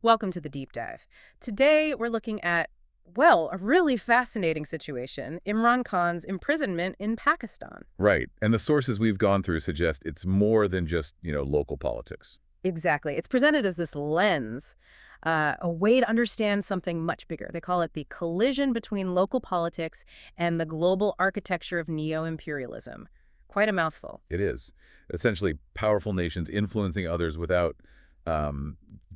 Welcome to the deep dive. Today, we're looking at, well, a really fascinating situation, Imran Khan's imprisonment in Pakistan. Right. And the sources we've gone through suggest it's more than just, local politics. Exactly. It's presented as this lens, a way to understand something much bigger. They call it the collision between local politics and the global architecture of neo-imperialism. Quite a mouthful. It is. Essentially, powerful nations influencing others without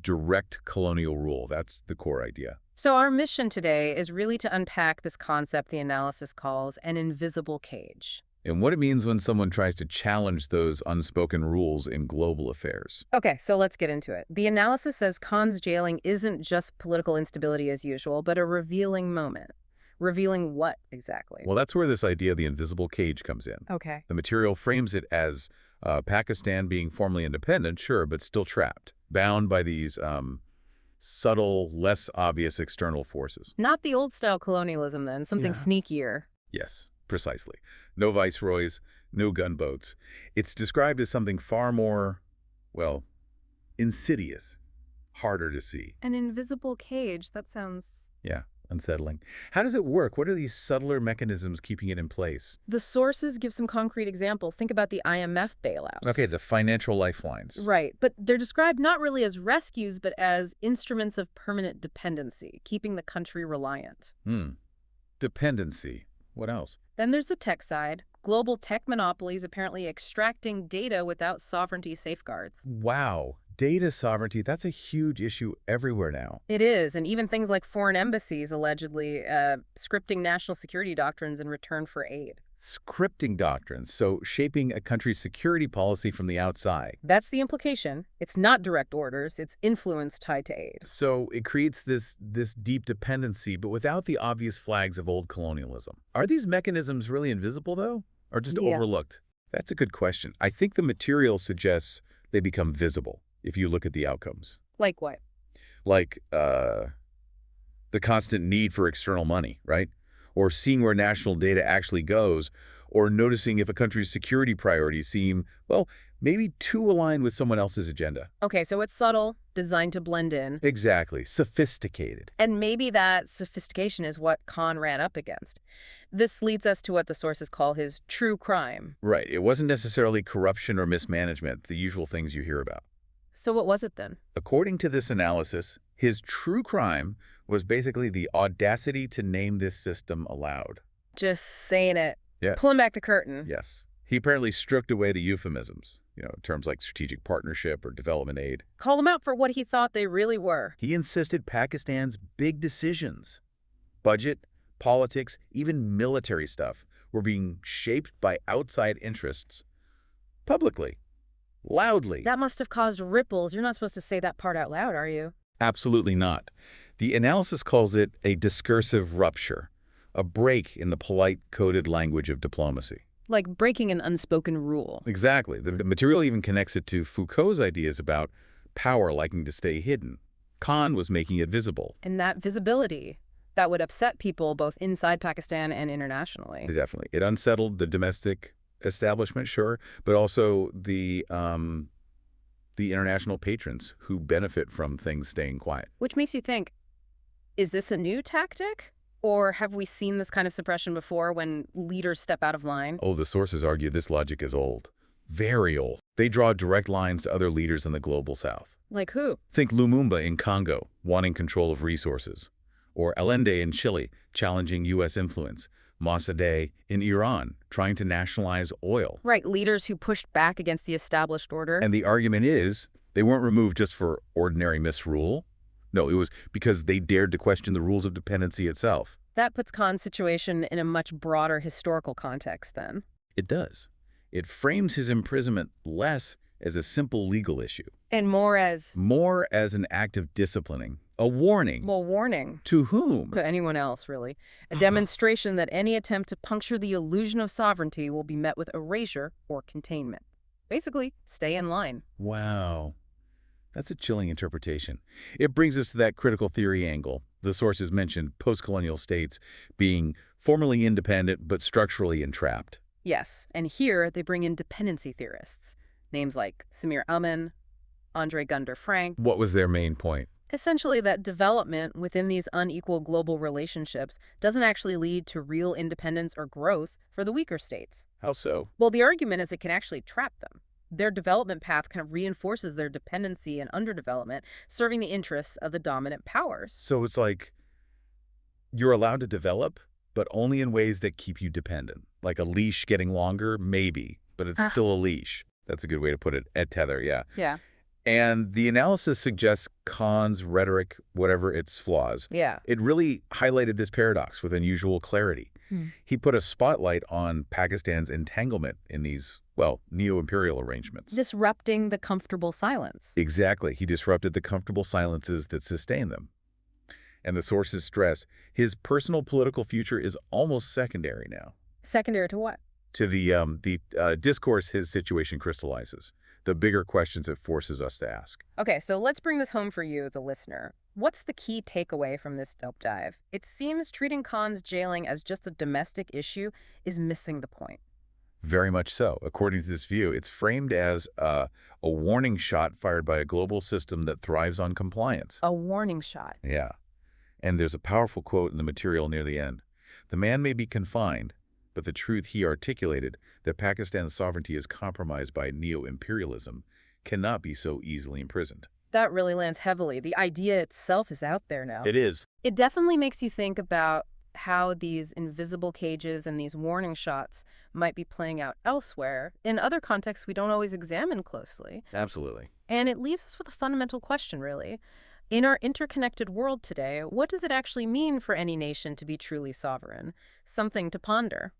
direct colonial rule. That's the core idea. So our mission today is really to unpack this concept the analysis calls an invisible cage. And what it means when someone tries to challenge those unspoken rules in global affairs. Okay, so let's get into it. The analysis says Khan's jailing isn't just political instability as usual, but a revealing moment. Revealing what exactly? Well, that's where this idea of the invisible cage comes in. Okay. The material frames it as Pakistan being formally independent, sure, but still trapped, bound by these subtle, less obvious external forces. Not the old-style colonialism, then. Something sneakier. Yes, precisely. No viceroys, no gunboats. It's described as something far more, well, insidious, harder to see. An invisible cage. That sounds... Yeah, unsettling. How does it work? What are these subtler mechanisms keeping it in place? The sources give some concrete examples. Think about the IMF bailouts. Okay, the financial lifelines. Right, but they're described not really as rescues, but as instruments of permanent dependency, keeping the country reliant. Dependency. What else? Then there's the tech side. Global tech monopolies apparently extracting data without sovereignty safeguards. Wow. Data sovereignty, that's a huge issue everywhere now. It is, and even things like foreign embassies allegedly scripting national security doctrines in return for aid. Scripting doctrines, so shaping a country's security policy from the outside. That's the implication. It's not direct orders, it's influence tied to aid. So it creates this deep dependency, but without the obvious flags of old colonialism. Are these mechanisms really invisible, though, or just overlooked? That's a good question. I think the material suggests they become visible if you look at the outcomes. Like what? Like the constant need for external money, right? Or seeing where national data actually goes, or noticing if a country's security priorities seem, well, maybe too aligned with someone else's agenda. Okay, so it's subtle, designed to blend in. Exactly. Sophisticated. And maybe that sophistication is what Khan ran up against. This leads us to what the sources call his true crime. Right. It wasn't necessarily corruption or mismanagement, the usual things you hear about. So what was it then? According to this analysis, his true crime was basically the audacity to name this system aloud. Just saying it. Yeah. Pulling back the curtain. Yes. He apparently stripped away the euphemisms, terms like strategic partnership or development aid. Call them out for what he thought they really were. He insisted Pakistan's big decisions, budget, politics, even military stuff, were being shaped by outside interests publicly, loudly. That must have caused ripples. You're not supposed to say that part out loud, are you? Absolutely not. The analysis calls it a discursive rupture, a break in the polite, coded language of diplomacy. Like breaking an unspoken rule. Exactly. The material even connects it to Foucault's ideas about power liking to stay hidden. Khan was making it visible. And that visibility, that would upset people both inside Pakistan and internationally. Definitely. It unsettled the domestic establishment, sure, but also the international patrons who benefit from things staying quiet. Which makes you think, is this a new tactic? Or have we seen this kind of suppression before when leaders step out of line? Oh, the sources argue this logic is old. Very old. They draw direct lines to other leaders in the global south. Like who? Think Lumumba in Congo, wanting control of resources. Or Allende in Chile, challenging U.S. influence. Mossadegh in Iran, trying to nationalize oil. Right, leaders who pushed back against the established order. And the argument is, they weren't removed just for ordinary misrule. No, it was because they dared to question the rules of dependency itself. That puts Khan's situation in a much broader historical context, then. It does. It frames his imprisonment less as a simple legal issue. And more as an act of disciplining. A warning. Well, warning. To whom? To anyone else, really. A demonstration that any attempt to puncture the illusion of sovereignty will be met with erasure or containment. Basically, stay in line. Wow. That's a chilling interpretation. It brings us to that critical theory angle. The sources mentioned post-colonial states being formally independent but structurally entrapped. Yes, and here they bring in dependency theorists. Names like Samir Amin, Andre Gunder Frank. What was their main point? Essentially, that development within these unequal global relationships doesn't actually lead to real independence or growth for the weaker states. How so? Well, the argument is it can actually trap them. Their development path kind of reinforces their dependency and underdevelopment, serving the interests of the dominant powers. So it's like you're allowed to develop, but only in ways that keep you dependent. Like a leash getting longer, maybe, but it's Ah. still a leash. That's a good way to put it. At tether, yeah. Yeah. And the analysis suggests Khan's rhetoric, whatever its flaws, Yeah. it really highlighted this paradox with unusual clarity. Hmm. He put a spotlight on Pakistan's entanglement in these, well, neo-imperial arrangements. Disrupting the comfortable silence. Exactly. He disrupted the comfortable silences that sustain them. And the sources stress his personal political future is almost secondary now Secondary to what? to the discourse his situation crystallizes, the bigger questions it forces us to ask. Okay, so let's bring this home for you, the listener. What's the key takeaway from this deep dive? It seems treating Khan's jailing as just a domestic issue is missing the point. Very much so. According to this view, it's framed as a warning shot fired by a global system that thrives on compliance. A warning shot. Yeah. And there's a powerful quote in the material near the end. The man may be confined, but the truth he articulated, that Pakistan's sovereignty is compromised by neo-imperialism, cannot be so easily imprisoned. That really lands heavily. The idea itself is out there now. It is. It definitely makes you think about how these invisible cages and these warning shots might be playing out elsewhere, in other contexts we don't always examine closely. Absolutely. And it leaves us with a fundamental question, really. In our interconnected world today, what does it actually mean for any nation to be truly sovereign? Something to ponder.